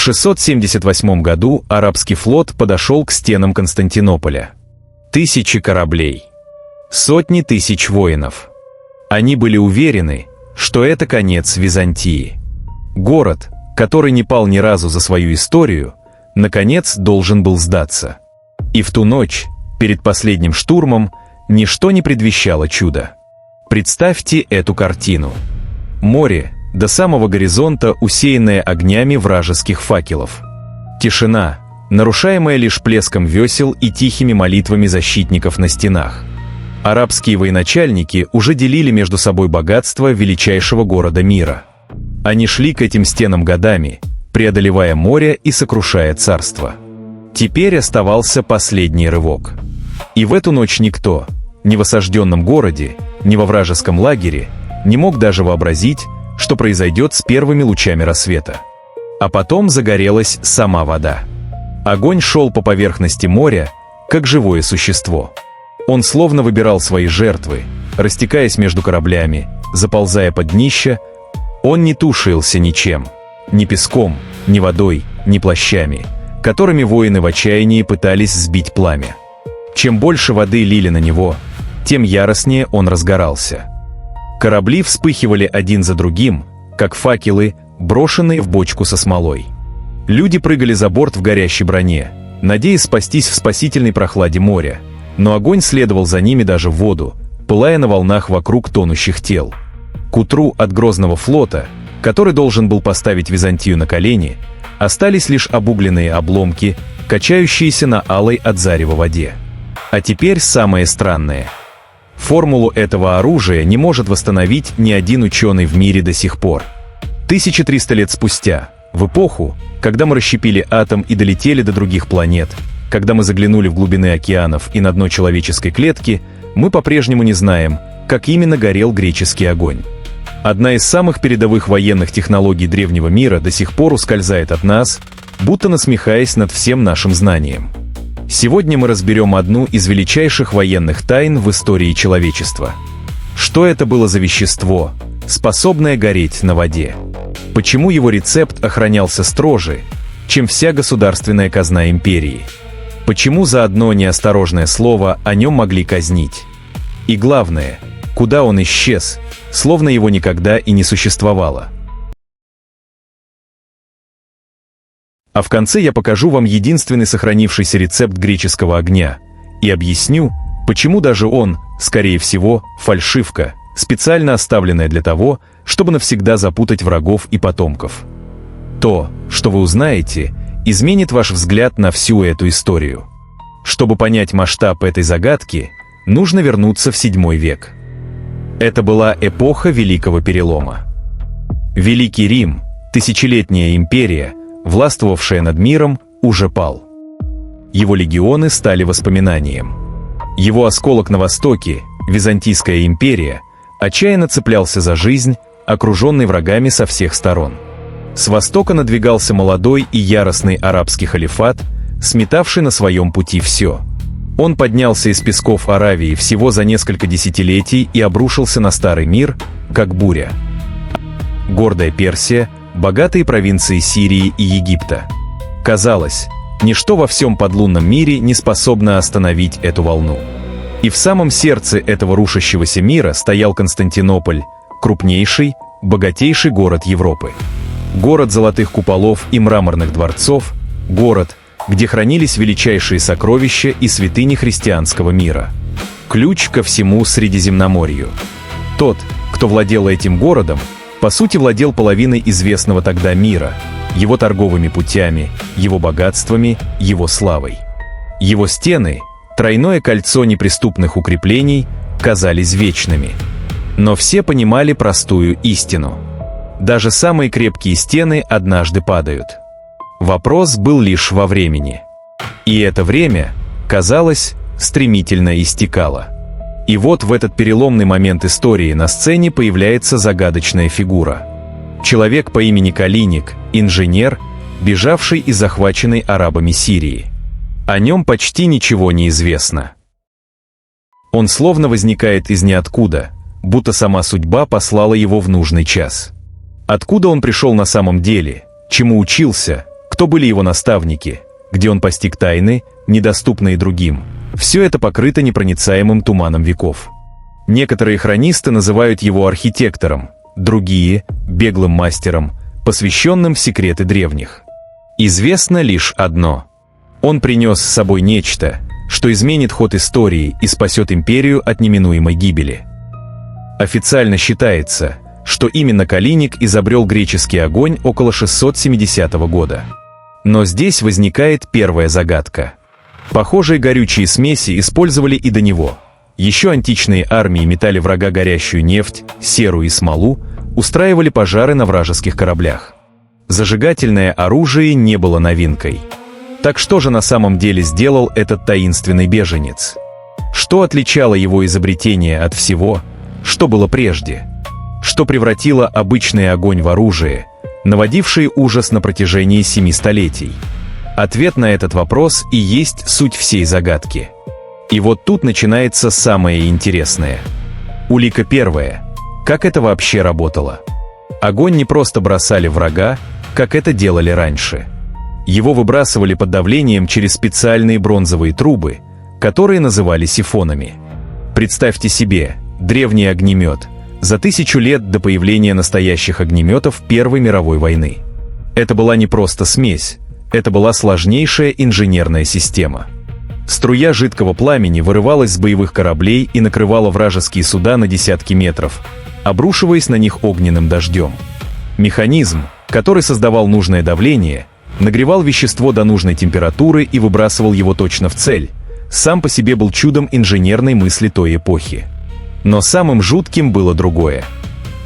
678 году арабский флот подошел к стенам Константинополя. Тысячи кораблей, сотни тысяч воинов. Они были уверены, что это конец Византии. Город, который не пал ни разу за свою историю, наконец должен был сдаться. И в ту ночь, перед последним штурмом, ничто не предвещало чуда. Представьте эту картину. Море, до самого горизонта усеянное огнями вражеских факелов. Тишина, нарушаемая лишь плеском весел и тихими молитвами защитников на стенах. Арабские военачальники уже делили между собой богатство величайшего города мира. Они шли к этим стенам годами, преодолевая море и сокрушая царство. Теперь оставался последний рывок. И в эту ночь никто, ни в осажденном городе, ни во вражеском лагере, не мог даже вообразить, что произойдет с первыми лучами рассвета. А потом загорелась сама вода. Огонь шел по поверхности моря, как живое существо. Он словно выбирал свои жертвы, растекаясь между кораблями, заползая под днище. Он не тушился ничем, ни песком, ни водой, ни плащами, которыми воины в отчаянии пытались сбить пламя. Чем больше воды лили на него, тем яростнее он разгорался. Корабли вспыхивали один за другим, как факелы, брошенные в бочку со смолой. Люди прыгали за борт в горящей броне, надеясь спастись в спасительной прохладе моря, но огонь следовал за ними даже в воду, пылая на волнах вокруг тонущих тел. К утру от грозного флота, который должен был поставить Византию на колени, остались лишь обугленные обломки, качающиеся на алой от зарева воде. А теперь самое странное. Формулу этого оружия не может восстановить ни один ученый в мире до сих пор. 1300 лет спустя, в эпоху, когда мы расщепили атом и долетели до других планет, когда мы заглянули в глубины океанов и на дно человеческой клетки, мы по-прежнему не знаем, как именно горел греческий огонь. Одна из самых передовых военных технологий древнего мира до сих пор ускользает от нас, будто насмехаясь над всем нашим знанием. Сегодня мы разберем одну из величайших военных тайн в истории человечества. Что это было за вещество, способное гореть на воде? Почему его рецепт охранялся строже, чем вся государственная казна империи? Почему за одно неосторожное слово о нем могли казнить? И главное, куда он исчез, словно его никогда и не существовало? А в конце я покажу вам единственный сохранившийся рецепт греческого огня и объясню, почему даже он, скорее всего, фальшивка, специально оставленная для того, чтобы навсегда запутать врагов и потомков. То, что вы узнаете, изменит ваш взгляд на всю эту историю. Чтобы понять масштаб этой загадки, нужно вернуться в VII век. Это была эпоха Великого Перелома. Великий Рим, тысячелетняя империя, властвовавшая над миром, уже пал. Его легионы стали воспоминанием. Его осколок на востоке, Византийская империя, отчаянно цеплялся за жизнь, окруженный врагами со всех сторон. С востока надвигался молодой и яростный арабский халифат, сметавший на своем пути все. Он поднялся из песков Аравии всего за несколько десятилетий и обрушился на старый мир, как буря. Гордая Персия, богатые провинции Сирии и Египта. Казалось, ничто во всем подлунном мире не способно остановить эту волну. И в самом сердце этого рушащегося мира стоял Константинополь, крупнейший, богатейший город Европы. Город золотых куполов и мраморных дворцов, город, где хранились величайшие сокровища и святыни христианского мира. Ключ ко всему Средиземноморью. Тот, кто владел этим городом, по сути владел половиной известного тогда мира, его торговыми путями, его богатствами, его славой. Его стены, тройное кольцо неприступных укреплений, казались вечными. Но все понимали простую истину. Даже самые крепкие стены однажды падают. Вопрос был лишь во времени. И это время, казалось, стремительно истекало. И вот в этот переломный момент истории на сцене появляется загадочная фигура. Человек по имени Калиник, инженер, бежавший из захваченной арабами Сирии. О нем почти ничего не известно. Он словно возникает из ниоткуда, будто сама судьба послала его в нужный час. Откуда он пришел на самом деле, чему учился, кто были его наставники, где он постиг тайны, недоступные другим. Все это покрыто непроницаемым туманом веков. Некоторые хронисты называют его архитектором, другие – беглым мастером, посвященным в секреты древних. Известно лишь одно. Он принес с собой нечто, что изменит ход истории и спасет империю от неминуемой гибели. Официально считается, что именно Калиник изобрел греческий огонь около 670 года. Но здесь возникает первая загадка. Похожие горючие смеси использовали и до него. Еще античные армии метали врага горящую нефть, серу и смолу, устраивали пожары на вражеских кораблях. Зажигательное оружие не было новинкой. Так что же на самом деле сделал этот таинственный беженец? Что отличало его изобретение от всего, что было прежде? Что превратило обычный огонь в оружие, наводивший ужас на протяжении 7 столетий? Ответ на этот вопрос и есть суть всей загадки. И вот тут начинается самое интересное. Улика первая. Как это вообще работало? Огонь не просто бросали врага, как это делали раньше. Его выбрасывали под давлением через специальные бронзовые трубы, которые называли сифонами. Представьте себе, древний огнемет, за 1000 лет до появления настоящих огнеметов Первой мировой войны. Это была не просто смесь, это была сложнейшая инженерная система. Струя жидкого пламени вырывалась с боевых кораблей и накрывала вражеские суда на десятки метров, обрушиваясь на них огненным дождем. Механизм, который создавал нужное давление, нагревал вещество до нужной температуры и выбрасывал его точно в цель, сам по себе был чудом инженерной мысли той эпохи. Но самым жутким было другое.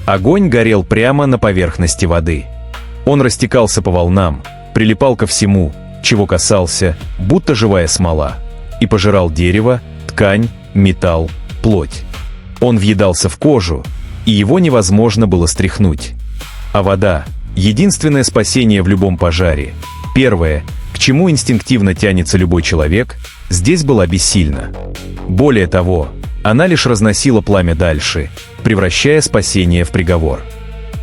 Огонь горел прямо на поверхности воды. Он растекался по волнам, прилипал ко всему, чего касался, будто живая смола, и пожирал дерево, ткань, металл, плоть. Он въедался в кожу, и его невозможно было стряхнуть. А вода — единственное спасение в любом пожаре, первое, к чему инстинктивно тянется любой человек, здесь была бессильна. Более того, она лишь разносила пламя дальше, превращая спасение в приговор.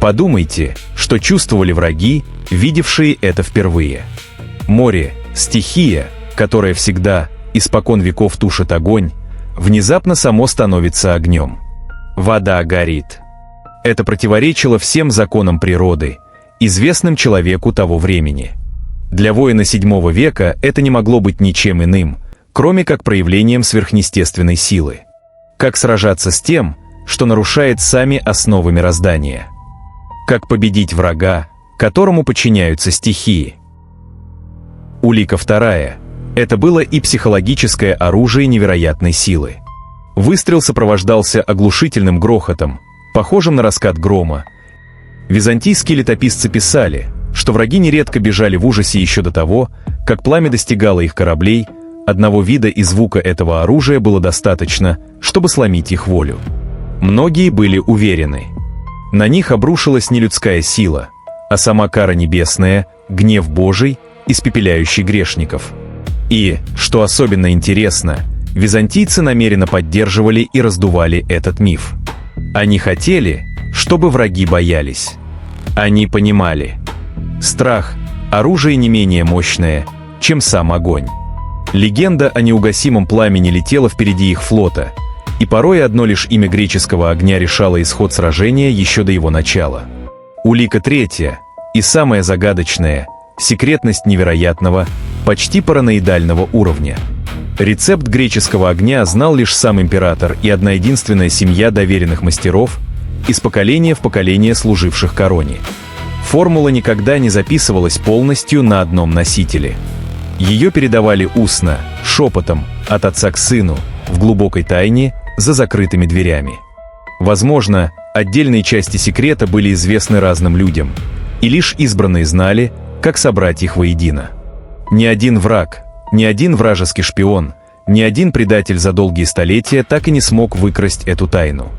Подумайте, что чувствовали враги, видевшие это впервые. Море, стихия, которая всегда, испокон веков тушит огонь, внезапно само становится огнем. Вода горит. Это противоречило всем законам природы, известным человеку того времени. Для воина VII века это не могло быть ничем иным, кроме как проявлением сверхъестественной силы. Как сражаться с тем, что нарушает сами основы мироздания? Как победить врага, которому подчиняются стихии? Улика вторая. Это было и психологическое оружие невероятной силы. Выстрел сопровождался оглушительным грохотом, похожим на раскат грома. Византийские летописцы писали, что враги нередко бежали в ужасе еще до того, как пламя достигало их кораблей. Одного вида и звука этого оружия было достаточно, чтобы сломить их волю. Многие были уверены. На них обрушилась не людская сила, а сама кара небесная, гнев Божий, испепеляющий грешников. И, что особенно интересно, византийцы намеренно поддерживали и раздували этот миф. Они хотели, чтобы враги боялись. Они понимали. Страх – оружие не менее мощное, чем сам огонь. Легенда о неугасимом пламени летела впереди их флота, и порой одно лишь имя греческого огня решало исход сражения еще до его начала. Улика третья, и самая загадочная – секретность невероятного, почти параноидального уровня. Рецепт греческого огня знал лишь сам император и одна единственная семья доверенных мастеров, из поколения в поколение служивших короне. Формула никогда не записывалась полностью на одном носителе. Ее передавали устно, шепотом, от отца к сыну, в глубокой тайне, за закрытыми дверями. Возможно, отдельные части секрета были известны разным людям, и лишь избранные знали, как собрать их воедино. Ни один враг, ни один вражеский шпион, ни один предатель за долгие столетия так и не смог выкрасть эту тайну.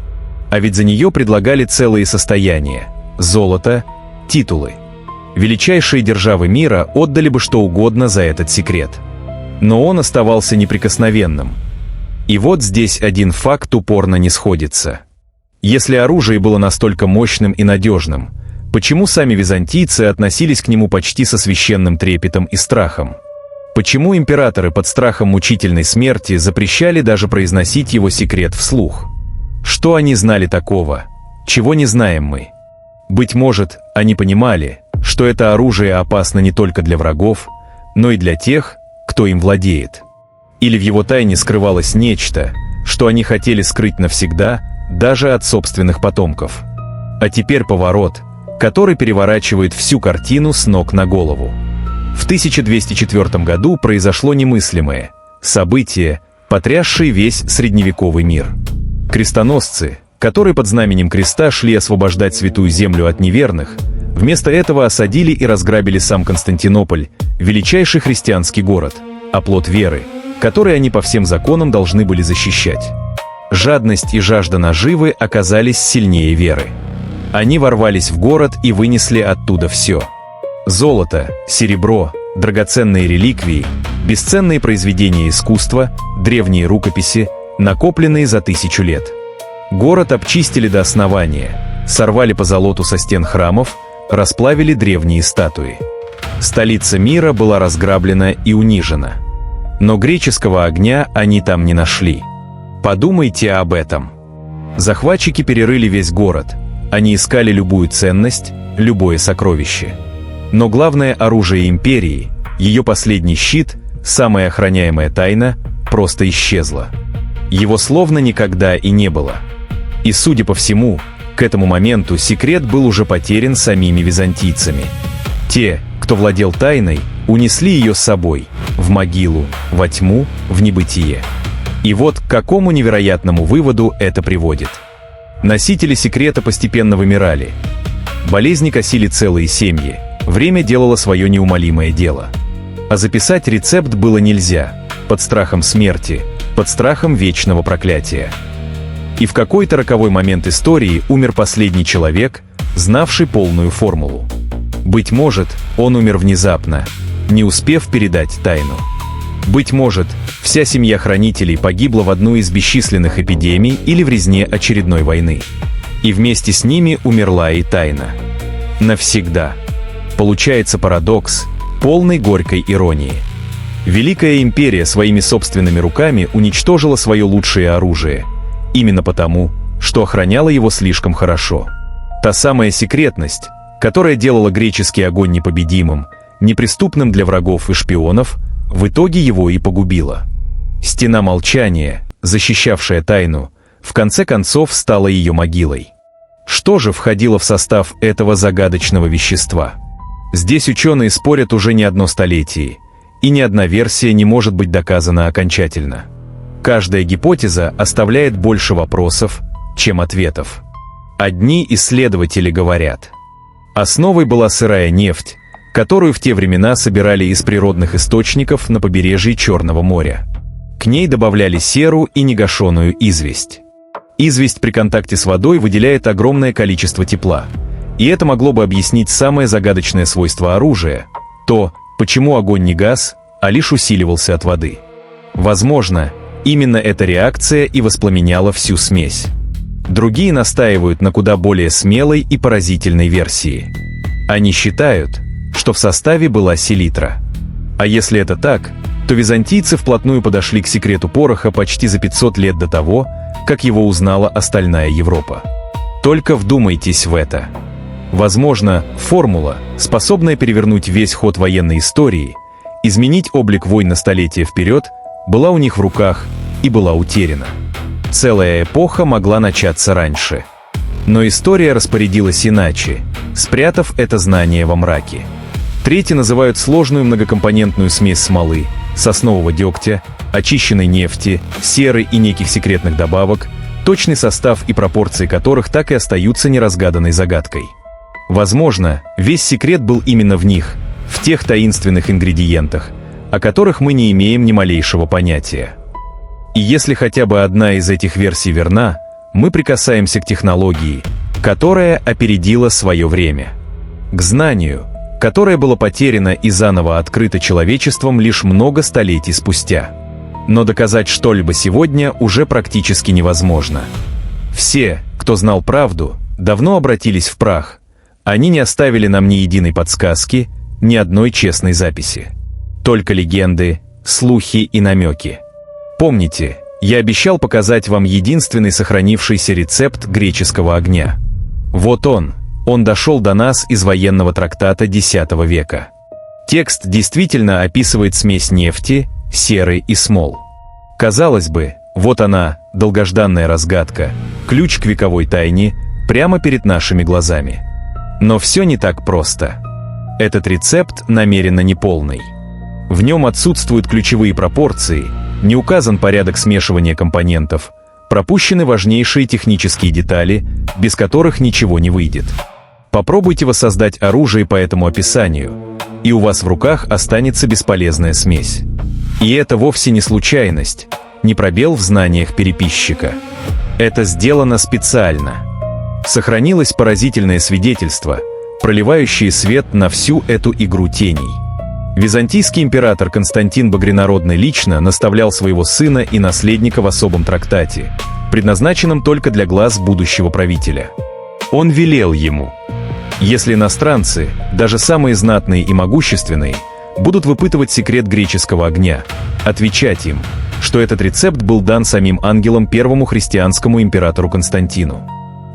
А ведь за нее предлагали целые состояния – золото, титулы. Величайшие державы мира отдали бы что угодно за этот секрет. Но он оставался неприкосновенным. И вот здесь один факт упорно не сходится. Если оружие было настолько мощным и надежным, Почему сами византийцы относились к нему почти со священным трепетом и страхом? Почему императоры под страхом мучительной смерти запрещали даже произносить его секрет вслух? Что они знали такого, чего не знаем мы? Быть может, они понимали, что это оружие опасно не только для врагов, но и для тех, кто им владеет. Или в его тайне скрывалось нечто, что они хотели скрыть навсегда, даже от собственных потомков. А теперь поворот, который переворачивает всю картину с ног на голову. В 1204 году произошло немыслимое событие, потрясшее весь средневековый мир. Крестоносцы, которые под знаменем креста шли освобождать Святую Землю от неверных, вместо этого осадили и разграбили сам Константинополь, величайший христианский город, оплот веры, который они по всем законам должны были защищать. Жадность и жажда наживы оказались сильнее веры. Они ворвались в город и вынесли оттуда все. Золото, серебро, драгоценные реликвии, бесценные произведения искусства, древние рукописи, накопленные за 1000 лет. Город обчистили до основания, сорвали позолоту со стен храмов, расплавили древние статуи. Столица мира была разграблена и унижена. Но греческого огня они там не нашли. Подумайте об этом. Захватчики перерыли весь город. Они искали любую ценность, любое сокровище. Но главное оружие империи, ее последний щит, самая охраняемая тайна, просто исчезло. Его словно никогда и не было. И, судя по всему, к этому моменту секрет был уже потерян самими византийцами. Те, кто владел тайной, унесли ее с собой, в могилу, во тьму, в небытие. И вот к какому невероятному выводу это приводит. Носители секрета постепенно вымирали. Болезни косили целые семьи, время делало свое неумолимое дело. А записать рецепт было нельзя, под страхом смерти, под страхом вечного проклятия. И в какой-то роковой момент истории умер последний человек, знавший полную формулу. Быть может, он умер внезапно, не успев передать тайну. Быть может, вся семья хранителей погибла в одну из бесчисленных эпидемий или в резне очередной войны. И вместе с ними умерла и тайна. Навсегда. Получается парадокс, полный горькой иронии. Великая империя своими собственными руками уничтожила свое лучшее оружие. Именно потому, что охраняла его слишком хорошо. Та самая секретность, которая делала греческий огонь непобедимым, неприступным для врагов и шпионов, в итоге его и погубила. Стена молчания, защищавшая тайну, в конце концов стала ее могилой. Что же входило в состав этого загадочного вещества? Здесь ученые спорят уже не одно столетие, и ни одна версия не может быть доказана окончательно. Каждая гипотеза оставляет больше вопросов, чем ответов. Одни исследователи говорят: основой была сырая нефть, которую в те времена собирали из природных источников на побережье Черного моря. К ней добавляли серу и негашенную известь. Известь при контакте с водой выделяет огромное количество тепла, и это могло бы объяснить самое загадочное свойство оружия – то, почему огонь не гас, а лишь усиливался от воды. Возможно, именно эта реакция и воспламеняла всю смесь. Другие настаивают на куда более смелой и поразительной версии. Они считают, что в составе была селитра. А если это так, то византийцы вплотную подошли к секрету пороха почти за 500 лет до того, как его узнала остальная Европа. Только вдумайтесь в это. Возможно, формула, способная перевернуть весь ход военной истории, изменить облик войн на столетия вперед, была у них в руках и была утеряна. Целая эпоха могла начаться раньше. Но история распорядилась иначе, спрятав это знание во мраке. Третьи называют сложную многокомпонентную смесь смолы, соснового дегтя, очищенной нефти, серы и неких секретных добавок, точный состав и пропорции которых так и остаются неразгаданной загадкой. Возможно, весь секрет был именно в них, в тех таинственных ингредиентах, о которых мы не имеем ни малейшего понятия. И если хотя бы одна из этих версий верна, мы прикасаемся к технологии, которая опередила свое время. К знанию, которое было потеряно и заново открыто человечеством лишь много столетий спустя. Но доказать что-либо сегодня уже практически невозможно. Все, кто знал правду, давно обратились в прах, Они не оставили нам ни единой подсказки, ни одной честной записи. Только легенды, слухи и намеки. Помните, я обещал показать вам единственный сохранившийся рецепт греческого огня. Вот он дошел до нас из военного трактата X века. Текст действительно описывает смесь нефти, серы и смол. Казалось бы, вот она, долгожданная разгадка, ключ к вековой тайне, прямо перед нашими глазами. Но все не так просто. Этот рецепт намеренно неполный. В нем отсутствуют ключевые пропорции, не указан порядок смешивания компонентов, пропущены важнейшие технические детали, без которых ничего не выйдет. Попробуйте воссоздать оружие по этому описанию, и у вас в руках останется бесполезная смесь. И это вовсе не случайность, не пробел в знаниях переписчика. Это сделано специально. Сохранилось поразительное свидетельство, проливающее свет на всю эту игру теней. Византийский император Константин Багрянародный лично наставлял своего сына и наследника в особом трактате, предназначенном только для глаз будущего правителя. Он велел ему: если иностранцы, даже самые знатные и могущественные, будут выпытывать секрет греческого огня, отвечать им, что этот рецепт был дан самим ангелом первому христианскому императору Константину,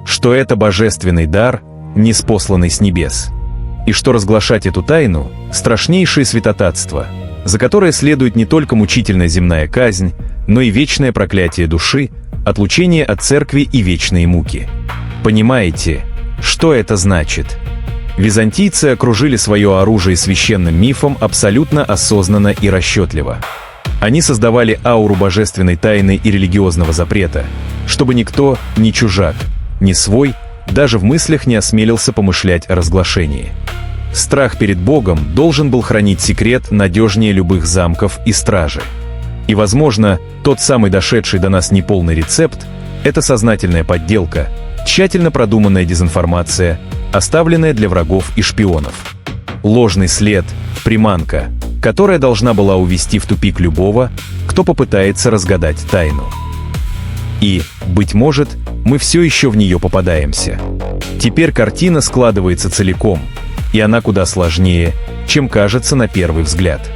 что это божественный дар, ниспосланный с небес, и что разглашать эту тайну – страшнейшее святотатство, за которое следует не только мучительная земная казнь, но и вечное проклятие души, отлучение от церкви и вечные муки. Понимаете, что это значит? Византийцы окружили свое оружие священным мифом абсолютно осознанно и расчетливо. Они создавали ауру божественной тайны и религиозного запрета, чтобы никто, ни чужак, ни свой, даже в мыслях не осмелился помышлять о разглашении. Страх перед Богом должен был хранить секрет надежнее любых замков и стражи. И, возможно, тот самый дошедший до нас неполный рецепт – это сознательная подделка, тщательно продуманная дезинформация, оставленная для врагов и шпионов. Ложный след, приманка, которая должна была увести в тупик любого, кто попытается разгадать тайну. И, быть может, мы все еще в нее попадаемся. Теперь картина складывается целиком, и она куда сложнее, чем кажется на первый взгляд.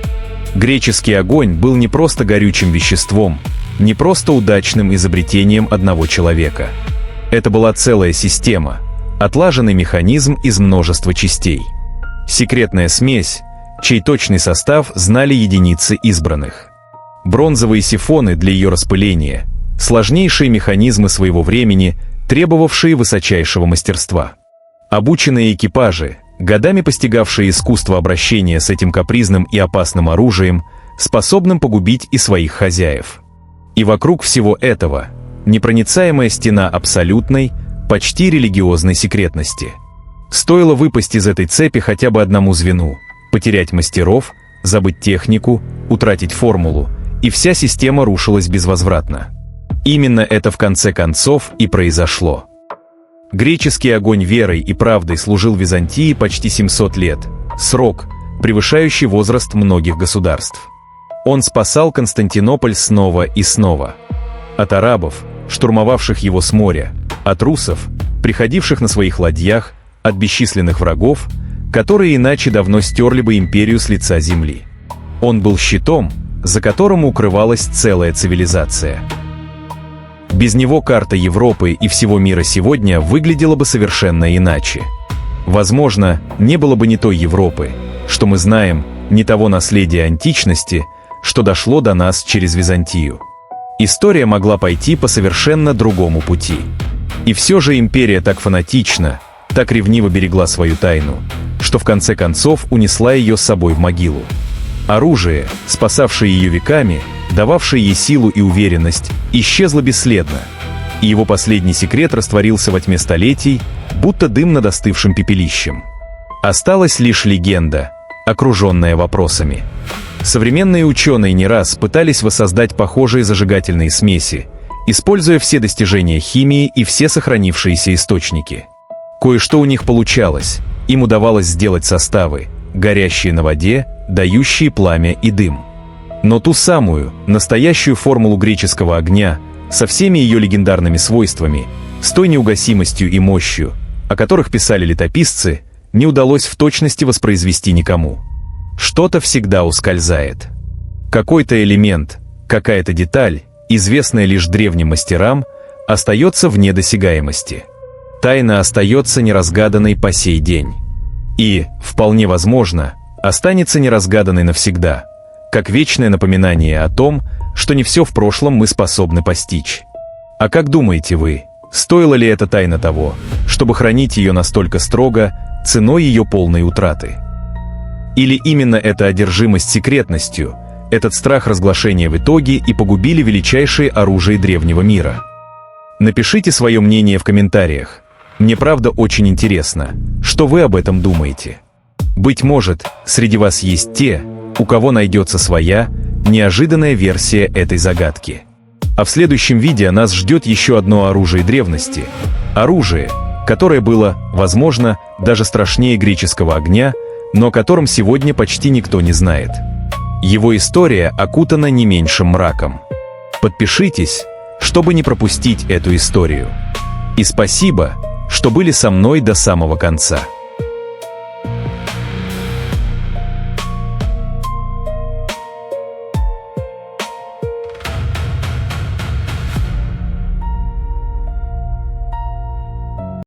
Греческий огонь был не просто горючим веществом, не просто удачным изобретением одного человека. Это была целая система, отлаженный механизм из множества частей. Секретная смесь, чей точный состав знали единицы избранных. Бронзовые сифоны для ее распыления, сложнейшие механизмы своего времени, требовавшие высочайшего мастерства. Обученные экипажи, годами постигавшие искусство обращения с этим капризным и опасным оружием, способным погубить и своих хозяев. И вокруг всего этого непроницаемая стена абсолютной, почти религиозной секретности. Стоило выпасть из этой цепи хотя бы одному звену, потерять мастеров, забыть технику, утратить формулу, и вся система рушилась безвозвратно. Именно это в конце концов и произошло. Греческий огонь верой и правдой служил Византии почти 700 лет, срок, превышающий возраст многих государств. Он спасал Константинополь снова и снова. От арабов, штурмовавших его с моря, от русов, приходивших на своих ладьях, от бесчисленных врагов, которые иначе давно стерли бы империю с лица земли. Он был щитом, за которым укрывалась целая цивилизация. Без него карта Европы и всего мира сегодня выглядела бы совершенно иначе. Возможно, не было бы ни той Европы, что мы знаем, ни того наследия античности, что дошло до нас через Византию. История могла пойти по совершенно другому пути. И все же империя так фанатично, так ревниво берегла свою тайну, что в конце концов унесла ее с собой в могилу. Оружие, спасавшее ее веками, дававшее ей силу и уверенность, исчезло бесследно, и его последний секрет растворился во тьме столетий, будто дым над остывшим пепелищем. Осталась лишь легенда, окруженная вопросами. Современные ученые не раз пытались воссоздать похожие зажигательные смеси, используя все достижения химии и все сохранившиеся источники. Кое-что у них получалось, им удавалось сделать составы, горящие на воде, дающие пламя и дым. Но ту самую, настоящую формулу греческого огня, со всеми ее легендарными свойствами, с той неугасимостью и мощью, о которых писали летописцы, не удалось в точности воспроизвести никому. Что-то всегда ускользает. Какой-то элемент, какая-то деталь, известная лишь древним мастерам, остается вне досягаемости. Тайна остается неразгаданной по сей день. И, вполне возможно, останется неразгаданной навсегда, как вечное напоминание о том, что не все в прошлом мы способны постичь. А как думаете вы, стоила ли эта тайна того, чтобы хранить ее настолько строго, ценой ее полной утраты? Или именно эта одержимость секретностью, этот страх разглашения в итоге и погубили величайшее оружие древнего мира? Напишите свое мнение в комментариях. Мне правда очень интересно, что вы об этом думаете. Быть может, среди вас есть те, у кого найдется своя, неожиданная версия этой загадки. А в следующем видео нас ждет еще одно оружие древности. Оружие, которое было, возможно, даже страшнее греческого огня, но о котором сегодня почти никто не знает. Его история окутана не меньшим мраком. Подпишитесь, чтобы не пропустить эту историю. И спасибо, что были со мной до самого конца.